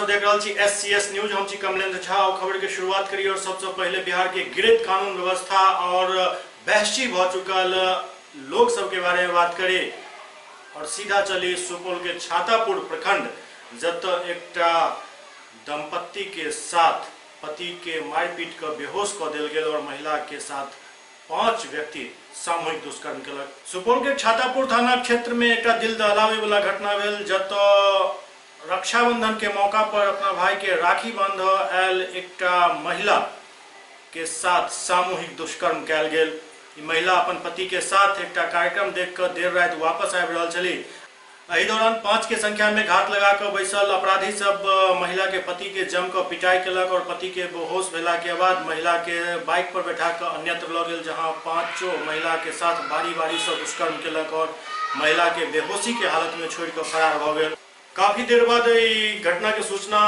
देख रहा छी SCS न्यूज। हम छी कमलेंद्र झा और खबर के शुरुआत करी। और सबसे पहले बिहार के गिरत कानून व्यवस्था और बहसी भ चुकल लोग सब के बारे में बात करी और सीधा चली सुपौल के छातापुर प्रखंड जत एक दंपत्ति के साथ पति के मारपीट कर बेहोश कर दिल गेल और महिला के साथ 5 व्यक्ति सामूहिक दुष्कर्म कलक। सुपौल के छातापुर थाना क्षेत्र में एक दिल दहलावे वाला घटना भेल जत रक्षाबंधन के मौका पर अपना भाई के राखी बांध आयल एक महिला के साथ सामूहिक दुष्कर्म कैल गेल। महिला अपन पति के साथ एक कार्यक्रम देख कर देर रात वापस आबि रहल छली। एहि दौरान 5 के संख्या में घात लगा कर बैसल अपराधी सब महिला के पति के जम कर पिटाई केलक और पति के बेहोश भेला के बाद महिला के बाइक पर बैठा कर अन्यत्र लऽ गेल, जहां 5 महिला के साथ बारी बारी से दुष्कर्म केलक और महिला के बेहोशी के हालत में छोड़ कर फरार भ गेल। काफी देर बाद घटना के सूचना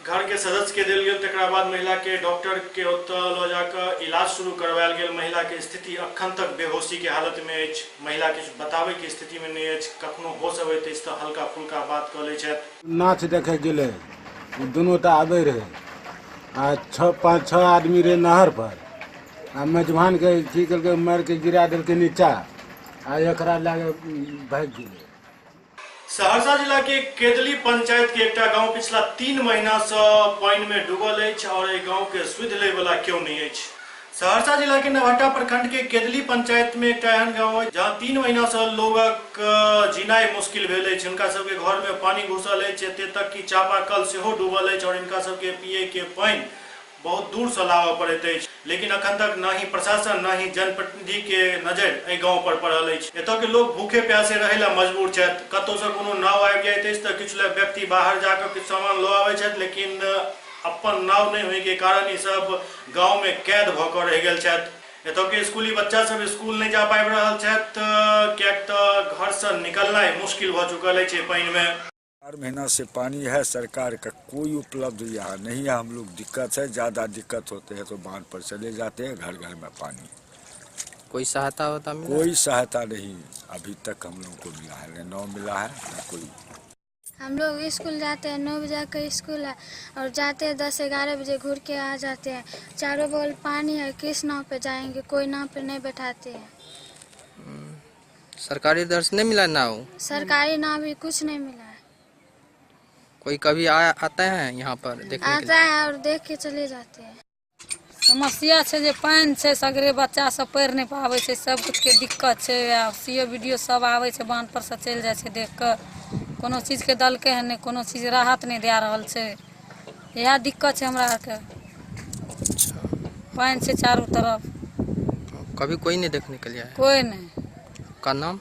घर के सदस्य के दिल गेल। तकरा बाद महिला के डॉक्टर के ओतऽ लऽ जाकर इलाज शुरू करवायल गेल। महिला के स्थिति अखन तक बेहोशी के हालत में अछि। महिला के बतावे के स्थिति में नहीं अछि। कखनो होश अबैत अछि तऽ हल्का फुल्का बात कऽ लै छथि। नाच देखे गेले दुनू तऽ आबे रहे आ 5-6 आदमी रहे नहर पर आ मेजबान के की करके मार के गिरा देलके नीचा आ एकरा लागे भाग गेले। सहरसा जिला के केदली पंचायत के एक गांव पिछला 3 महीना से पानी में डूबल है और गांव के सुध ले वाला क्यों नहीं है। सहरसा जिला के नवहट्टा प्रखंड के केदली पंचायत में एक एहन गांव है जहां 3 महीना से लोगक जीनाई मुश्किल भेल है। इनका सबके घर में पानी घुसल है, एते तक कि चापाकल सेहो डूबल है और इनका सबके पिए के पानी बहुत दूर से लाबऽ पड़ैत है। लेकिन अखन तक न ही प्रशासन न ही जनप्रतिनिधि के नजर गांव पर पड़ल है। एतऽ के लोग भूखे प्यासे रहे ला मजबूर छथि। कतौ से कोनो नाव आबि जाइत अछि तऽ किछु व्यक्ति बाहर जाकर किछु सामान लऽ आबै छथि, लेकिन अपन नाव नहीं होय के कारण ई सब गांव में कैद भऽ कऽ रहि गेल छथि। एतऽ के स्कूली बच्चा सब स्कूल नहीं जा पाबि रहल छथि कियाक तऽ घर से निकलनाइ मुश्किल भऽ चुकल है पानी में। 4 महीना से पानी है, सरकार का कोई उपलब्ध यहाँ नहीं है। हम लोग दिक्कत है, ज़्यादा दिक्कत होते हैं तो बांध पर चले जाते हैं। घर घर में पानी, कोई सहायता होता मिला? कोई सहायता नहीं अभी तक हम लोग को मिला है, न मिला है न कोई। हम लोग स्कूल जाते हैं, 9 बजे का स्कूल है और जाते हैं 10-11 बजे घूर के आ जाते हैं। चारों बगल पानी है, किस नाव पे जाएंगे? कोई नाव पे नहीं बैठाते हैं। सरकारी दर से नहीं मिला नाव? सरकारी नाव भी कुछ नहीं मिला है। कोई कभी आता है यहाँ पर देखने आता है और देख के चले जाते हैं। समस्या है जे पानी है, सगरे बच्चा सब पढ़ नहीं पावे छै, सब कुछ के दिक्कत है। सीओ वीडियो सब आवे छै, बांध पर से चल जाए छै देख कर। कोनो चीज के दलके है नहीं, कोनो चीज राहत नहीं दे रहल छै। यह दिक्कत है हमरा के। पानी से चारों तरफ कभी कोई नहीं देखने के लिए आया? कोई नहीं। का नाम?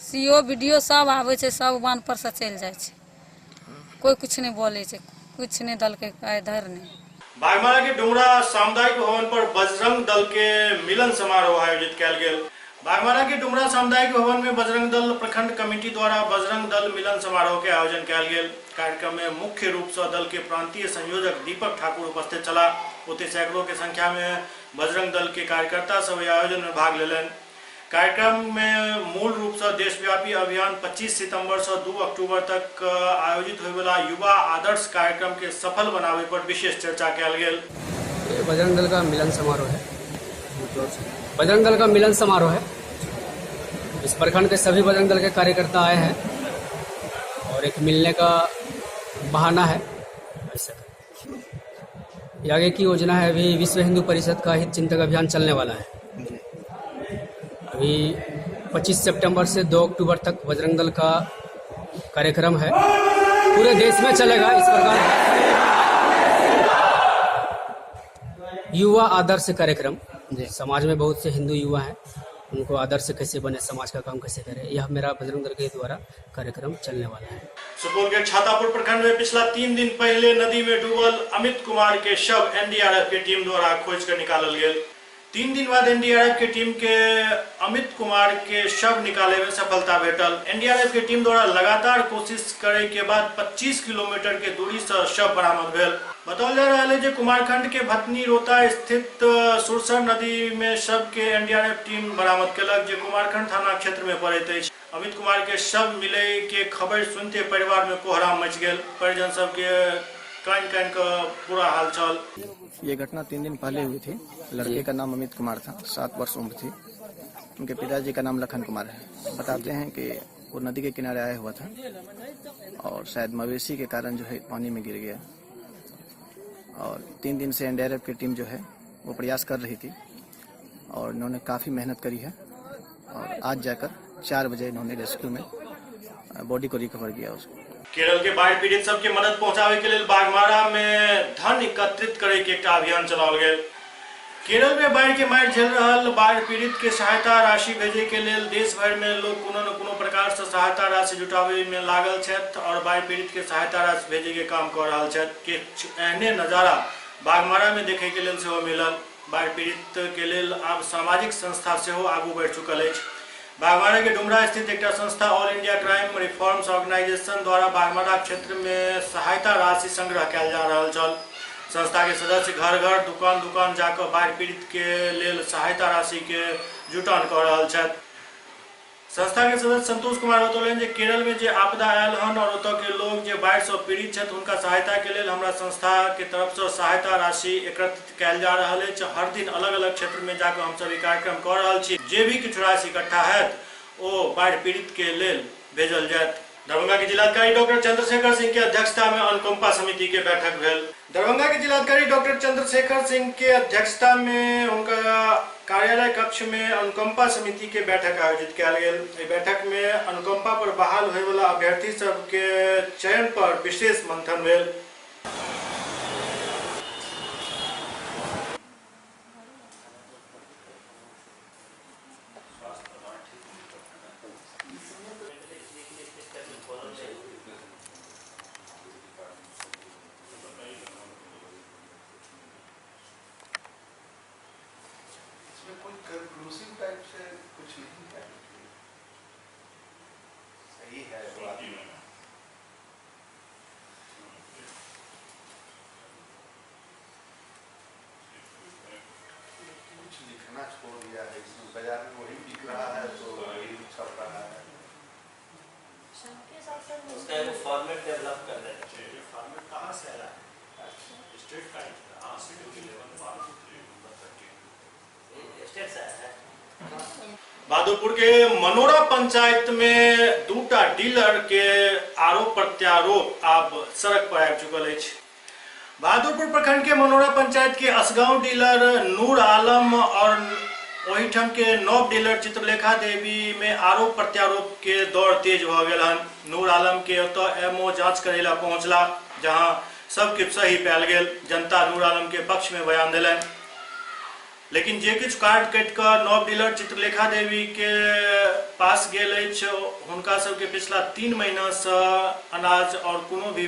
सीओ वीडियो सब आवे छै, सब बांध पर से चल जाए छै। कोई कुछ नहीं बोले छै, कुछ नहीं दल के इधर नहीं। बागमारा के डुमरा सामुदायिक भवन पर बजरंग दल के मिलन समारोह आयोजित किया गेल। बागमारा के डुमरा सामुदायिक भवन में बजरंग दल प्रखंड कमेटी द्वारा बजरंग दल मिलन समारोह के आयोजन किया गेल। कार्यक्रम में मुख्य रूप से दल के प्रांतीय संयोजक दीपक ठाकुर उपस्थित चला। ओते सैकड़ों के संख्या में बजरंग दल के कार्यकर्ता सब आयोजन में भाग लेलन। कार्यक्रम में मूल रूप से देशव्यापी अभियान 25 सितंबर से 2 अक्टूबर तक आयोजित होने वाला युवा आदर्श कार्यक्रम के सफल बनावे पर विशेष चर्चा किया गेल। बजरंग दल का मिलन समारोह है। बजरंग दल का मिलन समारोह है। इस प्रखंड के सभी बजरंग दल के कार्यकर्ता आए हैं और एक मिलने का बहाना है। आगे की योजना है, अभी विश्व हिंदू परिषद का हित चिंतक अभियान चलने वाला है। अभी 25 सितंबर से 2 अक्टूबर तक बजरंग दल का कार्यक्रम है, पूरे देश में चलेगा। इस प्रकार युवा आदर्श कार्यक्रम, समाज में बहुत से हिंदू युवा हैं, उनको आदर्श कैसे बने, समाज का काम कैसे करें, यह मेरा बजरंग दल के द्वारा कार्यक्रम चलने वाला है। सुपौल के छातापुर प्रखंड में पिछला 3 दिन पहले नदी में डूबल अमित कुमार के शव NDRF के टीम द्वारा खोज कर निकालल गेल। 3 दिन बाद NDRF के टीम के अमित कुमार के शव निकाले में सफलता भेटल। NDRF की टीम द्वारा लगातार कोशिश करे के बाद 25 किलोमीटर के दूरी से शव बरामद भेल। बताओल जा रहा है जे कुमारखंड के भतनी रोता स्थित सुरसर नदी में शव के NDRF टीम बरामद केलक, जे कुमारखंड थाना क्षेत्र में पड़ैत अछि। अमित कुमार के शव मिले के खबर सुनते परिवार में कोहराम मच गेल। परिजन सब के कैन का बुरा हालचाल। ये घटना 3 दिन पहले हुई थी। लड़के का नाम अमित कुमार था, 7 वर्ष उम्र थी। उनके पिताजी का नाम लखन कुमार है। बताते हैं कि वो नदी के किनारे आया हुआ था और शायद मवेशी के कारण जो है पानी में गिर गया। और 3 दिन से एनडीआरएफ की टीम जो है वो प्रयास कर रही थी और इन्होंने काफ़ी मेहनत करी है और आज जाकर 4 बजे इन्होंने रेस्क्यू में बॉडी को रिकवर किया उसको। केरल के बाढ़ पीड़ित सबके मदद पहुंचावे के लिए बागमारा में धन एकत्रित करे के एक अभियान चलाओल गेल। केरल में बाढ़ के मार झेल रहा बाढ़ पीड़ित के सहायता राशि भेजे के लिए देश भर में लोग कोनो न कोनो प्रकार से सहायता राशि जुटावे में लागल छथि और बाढ़ पीड़ित के सहायता राशि भेजे के काम कर रहा छथि। एहने नजारा बागमारा में देखे के लिए सेहो मिलल। बाढ़ पीड़ित के लिए आब सामाजिक संस्था सेहो आगू बढ़ चुकल अछि। बागमारा के डुमरा स्थित एक संस्था all India crime reforms organisation द्वारा बागमारा क्षेत्र में सहायता राशि संग्रह किया जा रहा छल। संस्था के सदस्य घर घर दुकान दुकान जाकर बाढ़ पीड़ित के लेल सहायता राशि के जुटान कर रहा छथि। संस्था के सदस्य संतोष कुमार बतौलन जे केरल में जे आपदा आयल हन और ओतऽ के लोग जे बाढ़ से पीड़ित छथि हुनका सहायता के लेल हमरा संस्था के तरफ से सहायता राशि एकत्रित कयल जा रहल अछि। हर दिन अलग अलग क्षेत्र में जाकर हम सब कार्यक्रम कर रहल छी। जे भी किछु राशि इकट्ठा हैत ओ बाढ़ पीड़ित के लेल भेजल जायत। दरभंगा के जिलाधिकारी डॉक्टर चंद्रशेखर सिंह के अध्यक्षता में अनुकंपा समिति के बैठक भेल। दरभंगा के जिलाधिकारी डॉक्टर चंद्रशेखर सिंह के अध्यक्षता में उनका कार्यालय कक्ष में अनुकंपा समिति के बैठक आयोजित किया गेल। बैठक में अनुकंपा पर बहाल होए वाला अभ्यर्थी सब के चयन पर विशेष मंथन भेल। लिखना छोड़ दिया है, इसमें बाजार में वही बिक रहा है तो वही छप रहा है। उसका एक फॉर्मेट डेवलप कर रहे हैं। फॉर्मेट कहाँ से आया है? स्टेट का ही था। हाँ, स्टेट के लेवल स्टेट से आया है। बहादुरपुर के मनोरा पंचायत में 2टा डीलर के आरोप प्रत्यारोप अब सड़क पर आबि चुकल अछि। बहादुरपुर प्रखंड के मनोरा पंचायत के असगांव डीलर नूर आलम और ओहिठाम के नव डीलर चित्रलेखा देवी में आरोप प्रत्यारोप के दौर तेज भ गेल हन। नूर आलम के ओतऽ एमओ जांच करे ला पहुंचला, जहां सब किछु सही पायल गेल। जनता नूर आलम के पक्ष में बयान दिलन, लेकिन जे किछु कार्ड काटि कऽ नव डीलर चित्रलेखा देवी के पास गेल अछि हुनका सबके पिछला 3 महीना से अनाज और कोनो भी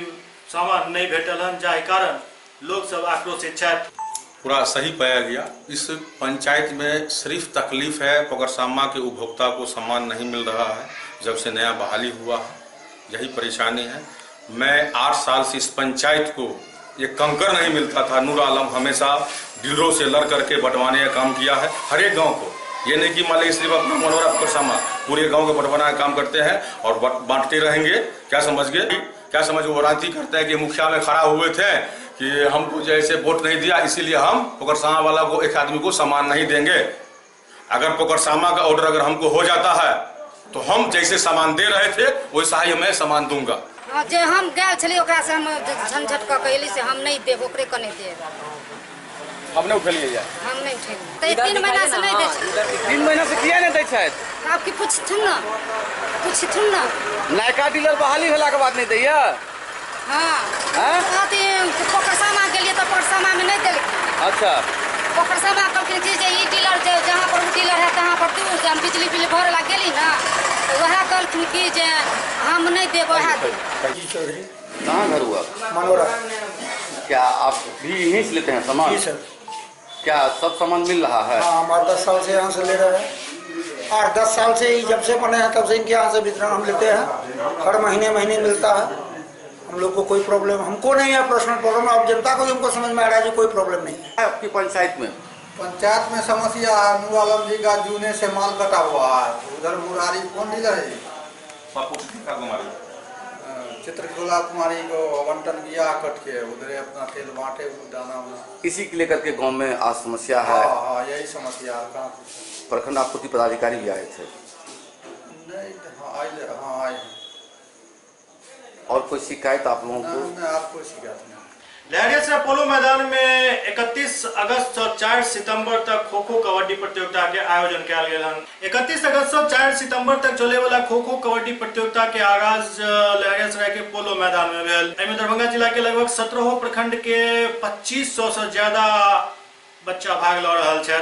सामान नहीं भेटल हन, जाहि कारण लोग सब आक्रोशित छथि। पूरा सही पाया गया। इस पंचायत में सिर्फ तकलीफ है पकड़सामा के उपभोक्ता को सामान नहीं मिल रहा है। जब से नया बहाली हुआ है यही परेशानी है। मैं 8 साल से इस पंचायत को ये कंकर नहीं मिलता था। नूर आलम हमेशा डीलरों से लड़ करके बंटवाने का काम किया है हर एक गाँव को। ये नहीं कि मान लीजिए सिर्फ अपना मनोरा पकड़सामा, पूरे गाँव को बंटवाना का काम करते हैं और बांटते रहेंगे। क्या समझ गए? क्या समझ वो रांती करते हैं कि मुखिया में खड़ा हुए थे कि हमको जैसे वोट नहीं दिया इसीलिए हम पकड़सामा वाला को एक आदमी को सामान नहीं देंगे। अगर पकड़सामा का ऑर्डर अगर हमको हो जाता है तो हम जैसे सामान दे रहे थे वैसा ही मैं सामान दूंगा। जे हम गए छलिए ओकरा से हम झंझट क कहली से हम नहीं देब, ओकरे कने देब। हम नहीं उठलिए जाए, हम नहीं उठेब। 3 महीना से नहीं दै छै। 3 महीना से किया नहीं दै छै? आप की पूछथुन ना, पूछथुन ना। नयका डीलर बहाली होला के बाद नहीं दैया? हां हां अथी पकड़सामा गेलिए तो पकड़सामा में नहीं देलकै। अच्छा, पकड़सामा कहलकै कि जे ई डीलर जे जहां पर डीलर है तहां पर तू जब बिजली बिल भरे ला गेली ना तो वह कहलखिन कि जे हम नहीं देब, वह दे। कहाँ घर हुआ? मनोरा। क्या आप भी यहीं से लेते हैं सामान? जी सर। क्या सब सामान मिल रहा है? हाँ, हमारे 10 साल से यहाँ से ले रहे हैं। 8-10 साल से ही जब से बने हैं तब से इनके यहाँ से वितरण हम लेते हैं। हर महीने मिलता है। हम लोग को कोई प्रॉब्लम हमको नहीं है, पर्सनल प्रॉब्लम। अब जनता को हमको समझ में आ रहा है जी कोई प्रॉब्लम नहीं है। आपकी पंचायत में समस्या है, नूर आलम जी का जूने से माल कटा हुआ है। उधर मुरारी कौन डीलर है? चित्रकला कुमारी को आवंटन किया कट के उधर अपना तेल बांटे दाना उना। इसी के लेकर के गांव में आज समस्या है। हाँ यही समस्या है। प्रखंड आपूर्ति पदाधिकारी भी आए थे। नहीं आए। और कोई शिकायत आप लोगों को? नहीं आपको शिकायत नहीं। लहरियासराय पोलो मैदान में 31 अगस्त और 4 सितंबर तक खो खो कबड्डी प्रतियोगिता के आयोजन किया गया। 31 अगस्त और 4 सितंबर तक चले वाला खो खो कबड्डी प्रतियोगिता के आगाज लहरियासराय के पोलो मैदान में भेल। एहिमे दरभंगा जिला के लगभग 17 प्रखंड के 2500 से ज्यादा बच्चा भाग ल रहा है।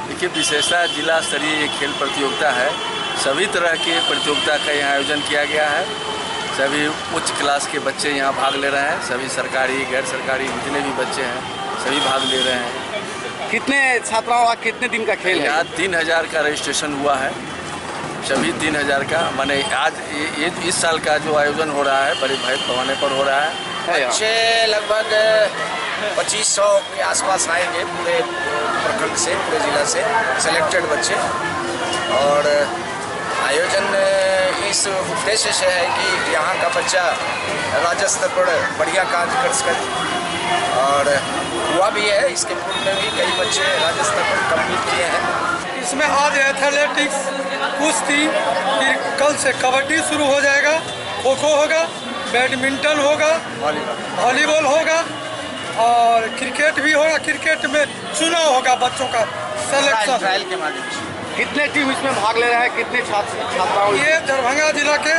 देखिए, विशेषता जिला स्तरीय खेल प्रतियोगिता है। सभी तरह के प्रतियोगिता का यहाँ आयोजन किया गया है। सभी उच्च क्लास के बच्चे यहाँ भाग ले रहे हैं। सभी सरकारी गैर सरकारी जितने भी बच्चे हैं सभी भाग ले रहे हैं। कितने छात्राओं का कितने दिन का खेल है? यहाँ 3000 का रजिस्ट्रेशन हुआ है। सभी 3000 का माने आज ये इस साल का जो आयोजन हो रहा है बड़े भाई पैमाने पर हो रहा है। बच्चे लगभग 2500 के आसपास आएंगे पूरे प्रखंड से, पूरे जिला से सेलेक्टेड बच्चे। और आयोजन इस उद्देश्य से है कि यहाँ का बच्चा राज्य स्तर पर बढ़िया कार्य कर सके। और हुआ भी है, इसके पूर्व में भी कई बच्चे राज्य स्तर पर कम्पीट किए हैं। इसमें आज एथलेटिक्स, कुश्ती, फिर कल से कबड्डी शुरू हो जाएगा, खो खो होगा, बैडमिंटन होगा, वॉलीबॉल होगा और क्रिकेट भी होगा। क्रिकेट में चुनाव होगा बच्चों का सिलेक्शन ट्रायल के माध्यम से। कितने टीम इसमें भाग ले रहे हैं? कितने छात्राओं? ये दरभंगा जिला के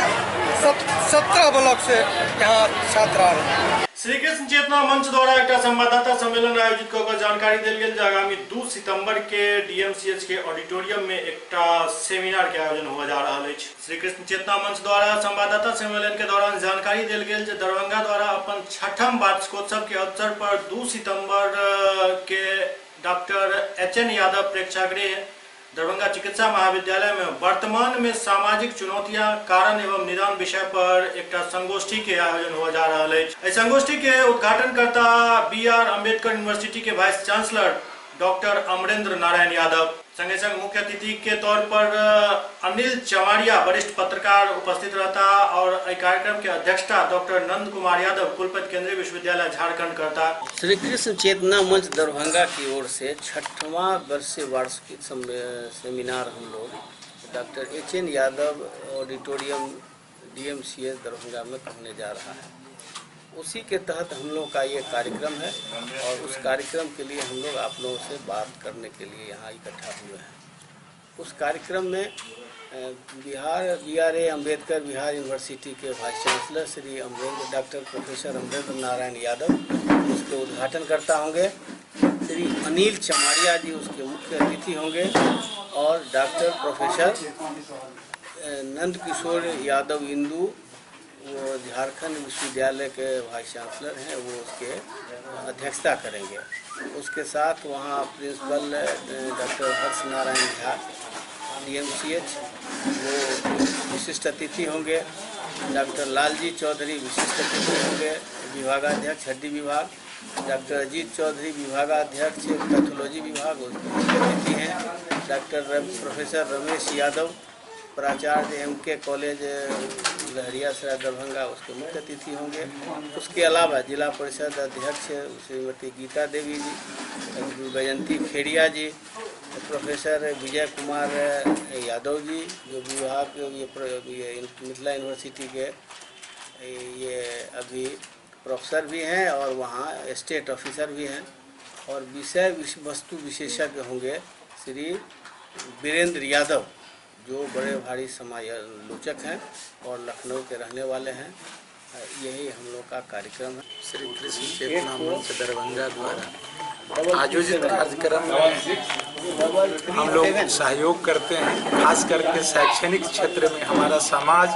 17 ब्लॉक से यहाँ छात्र आ रहे हैं। श्री कृष्ण चेतना मंच द्वारा एक संवाददाता सम्मेलन आयोजित कर जानकारी दिल गई। आगामी 2 सितंबर के डीएमसीएच के ऑडिटोरियम में एक सेमिनार के आयोजन हो जा रहा है। श्री कृष्ण चेतना मंच द्वारा संवाददाता सम्मेलन के दौरान जानकारी दिल गई दरभंगा द्वारा अपन 6ठम वार्षिकोत्सव के अवसर पर 2 सितंबर के डॉक्टर HN यादव प्रेक्षागृह दरभंगा चिकित्सा महाविद्यालय में वर्तमान में सामाजिक चुनौतियां, कारण एवं निदान विषय पर एक संगोष्ठी के आयोजन हो जा रहा है। इस संगोष्ठी के उद्घाटनकर्ता BR अम्बेडकर यूनिवर्सिटी के vice chancellor doctor Amrendra Narayan Yadav, संगे संग मुख्य अतिथि के तौर पर अनिल चमारिया वरिष्ठ पत्रकार उपस्थित रहता और कार्यक्रम के अध्यक्षता डॉक्टर नंद कुमार यादव कुलपति केंद्रीय विश्वविद्यालय झारखंड करता। श्री कृष्ण चेतना मंच दरभंगा की ओर से 6वां वर्षीय वार्षिक सेमिनार हम लोग doctor HN Yadav auditorium DMCH Darbhanga में करने जा रहा है। उसी के तहत हम लोग का ये कार्यक्रम है और उस कार्यक्रम के लिए हम लोग आप लोगों से बात करने के लिए यहाँ इकट्ठा हुए हैं। उस कार्यक्रम में BR अम्बेडकर बिहार यूनिवर्सिटी के vice chancellor Shri doctor professor Amrendra Narayan Yadav उसके उद्घाटनकर्ता होंगे। श्री अनिल चमारिया जी उसके मुख्य अतिथि होंगे और डॉक्टर प्रोफेसर नंद किशोर यादव इंदू वो झारखंड विश्वविद्यालय के वाइस चांसलर हैं, वो उसके अध्यक्षता करेंगे। उसके साथ वहाँ प्रिंसिपल डॉक्टर हर्ष नारायण झा DMCH वो विशिष्ट अतिथि होंगे। डॉक्टर लालजी चौधरी विशिष्ट अतिथि होंगे, विभागाध्यक्ष हड्डी विभाग। डॉक्टर अजीत चौधरी विभागाध्यक्ष पैथोलॉजी विभाग उसके अतिथि हैं। डॉक्टर प्रोफेसर रमेश यादव प्राचार्य MK कॉलेज लहरियासराय दरभंगा उसके मुख्य अतिथि होंगे। उसके अलावा जिला परिषद अध्यक्ष श्रीमती गीता देवी जी, वैजंती खेड़िया जी, प्रोफेसर विजय कुमार यादव जी जो विभाग ये मिथिला यूनिवर्सिटी के ये अभी प्रोफेसर भी हैं और वहाँ स्टेट ऑफिसर भी हैं। और विषय वस्तु विशेषज्ञ होंगे श्री वीरेंद्र यादव जो बड़े भारी समालोचक हैं और लखनऊ के रहने वाले हैं। यही हम लोग का कार्यक्रम है। श्री कृष्ण चेतना मंच दरभंगा द्वारा आयोजित कार्यक्रम में हम लोग सहयोग करते हैं। खास करके शैक्षणिक क्षेत्र में हमारा समाज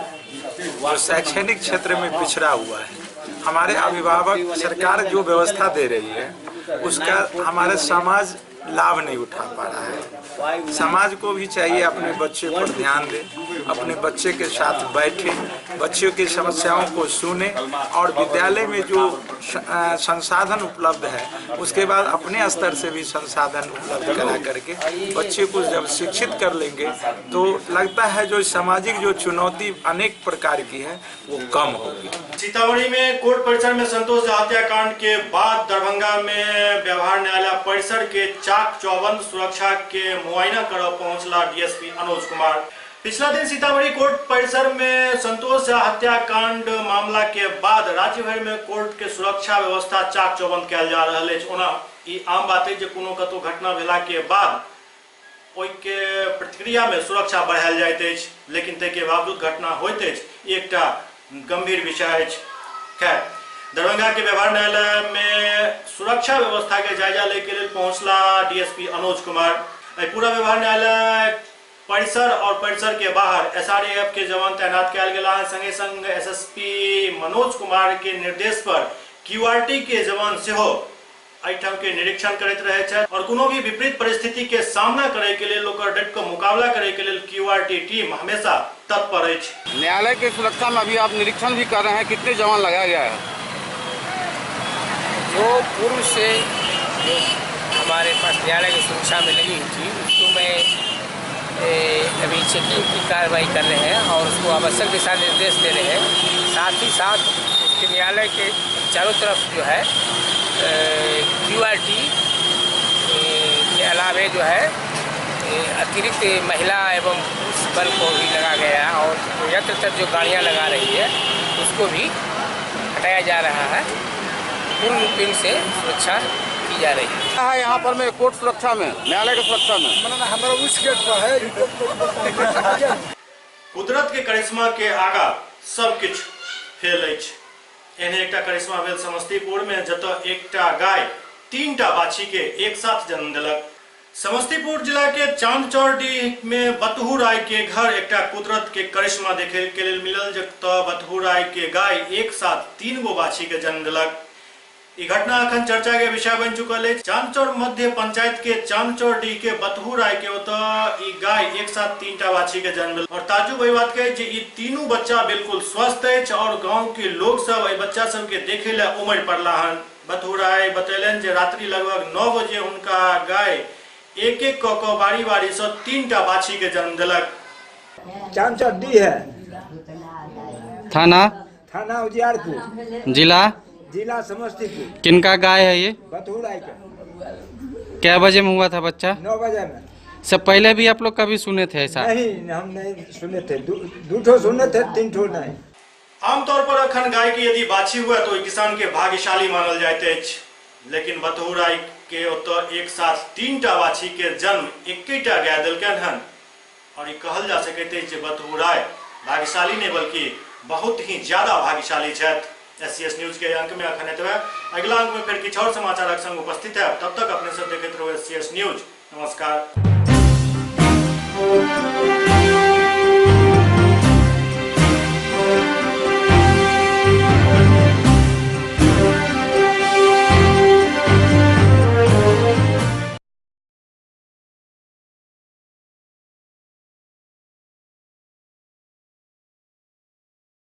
जो शैक्षणिक क्षेत्र में पिछड़ा हुआ है, हमारे अभिभावक सरकार जो व्यवस्था दे रही है उसका हमारे समाज लाभ नहीं उठा पा रहा है। समाज को भी चाहिए अपने बच्चे पर ध्यान दे, अपने बच्चे के साथ बैठे, बच्चों की समस्याओं को सुने और विद्यालय में जो संसाधन उपलब्ध है उसके बाद अपने स्तर से भी संसाधन उपलब्ध करा करके बच्चे को जब शिक्षित कर लेंगे तो लगता है जो सामाजिक जो चुनौती अनेक प्रकार की है वो कम होगी। सीतामढ़ी में कोर्ट परिसर में संतोष झा हत्याकांड के बाद दरभंगा में व्यवहार न्यायालय परिसर के चाक चौबंद सुरक्षा के मुआयना कर पहुंचला डीएसपी अनुज कुमार। पिछला दिन सीतामढ़ी कोर्ट परिसर में संतोष झा हत्याकांड मामला के बाद राज्य भर में कोर्ट के सुरक्षा व्यवस्था चाक चौबंद कयल जा रहल अछि। ओना ई आम बात है जे कोनो कतौ घटना भेला के बाद ओइ के प्रतिक्रिया में सुरक्षा बढ़ायल जाइत अछि, लेकिन तै के बावजूद घटना होइत अछि एकटा गंभीर विषय अछि। खैर, दरभंगा के व्यवहार न्यायालय में सुरक्षा व्यवस्था के जायजा ले के लिए पहुंचला डीएसपी अनुज कुमार। पूरा व्यवहार न्यायालय परिसर और परिसर के बाहर एसआरएएफ के जवान तैनात कयल गेला है। संगे संग एसएसपी मनोज कुमार के निर्देश पर क्यूआरटी के जवान सेहो आइटम के निरीक्षण करते रहे छे और कोनो भी विपरीत परिस्थिति के सामना करे के लिए लोकर डट के मुकाबला करे के लिए क्यूआरटी टीम हमेशा तत्पर है। न्यायालय के सुरक्षा में अभी आप निरीक्षण भी कर रहे हैं, कितने जवान लगाया गया है? जो पूर्व से जो हमारे पास न्यायालय की सुरक्षा में लगी थी उसको मैं अभी चेकिंग की कार्रवाई कर रहे हैं और उसको आवश्यक दिशा निर्देश दे रहे हैं। साथ ही साथ उसके न्यायालय के चारों तरफ जो है क्यूआरटी के अलावे जो है अतिरिक्त महिला एवं पुरुष बल को भी लगा गया है और यत्र जो गाड़ियाँ लगा रही है उसको भी हटाया जा रहा है। पूर्ण रूप से सुरक्षा की जा रही है। यहाँ पर मैं कोर्ट सुरक्षा में, न्यायालय की सुरक्षा में हमारा उस गेट पर है। कुदरत के करिश्मा के आगा सब किछ फेल अछि। एहने एकटा करिश्मा भेल समस्तीपुर में, जतऽ एकटा गाय 3टा बाछी के एक साथ जन्म देलक। समस्तीपुर जिला के चांदचौरडीह में बतहू राय के घर एकटा कुदरत के करिश्मा देखे के लिए मिलल, जतऽ बतहू राय के गाय एक साथ 3 गो बाछी के जन्म देलक। ई घटना अखन चर्चा के विषय बन चुकल है। चांदचौर मध्य पंचायत के चांदचौरडीह के बतहू राय के ओतऽ ई गाय एक साथ 3टा बाछी के जन्म और ताजुब एहि बात के जे ई तीनों बच्चा बिल्कुल स्वस्थ अछि और गांव के लोग सब एहि बच्चा सब के देखे ला उमड़ पड़ला हन। बतहू राय बतेलन जे रात्रि लगभग 9 बजे उनका गाय एक एक कऽ बारी बारी से 3टा बाछी के जन्म देलक। चांदचौरडीह है, थाना उजियारपुर, जिला समस्तीपुर। किनका गाय है ये? बतहू राय का। क्या बजे में हुआ था बच्चा? 9 बजे में। सब पहले भी आप लोग कभी सुने थे ऐसा? नहीं, हम नहीं सुने थे। 2 ठो सुने थे, 3 ठो नहीं। आमतौर पर अखन गाय की यदि बाछी हुआ तो किसान के भाग्यशाली मानल जाते अछि, लेकिन बतहू राय के ओतऽ एक साथ 3टा बाछी के जन्म 1टा गाय देलकन हन और ये कहल जा सकैत अछि जे बतहू राय भाग्यशाली नहीं बल्कि बहुत ही ज्यादा भाग्यशाली छथि। एससीएस न्यूज के अंक में अखन एतबे। अगला अंक में फिर किछु और समाचारक संग उपस्थित है। तब तक अपने सब देखते रहो एससीएस न्यूज। नमस्कार।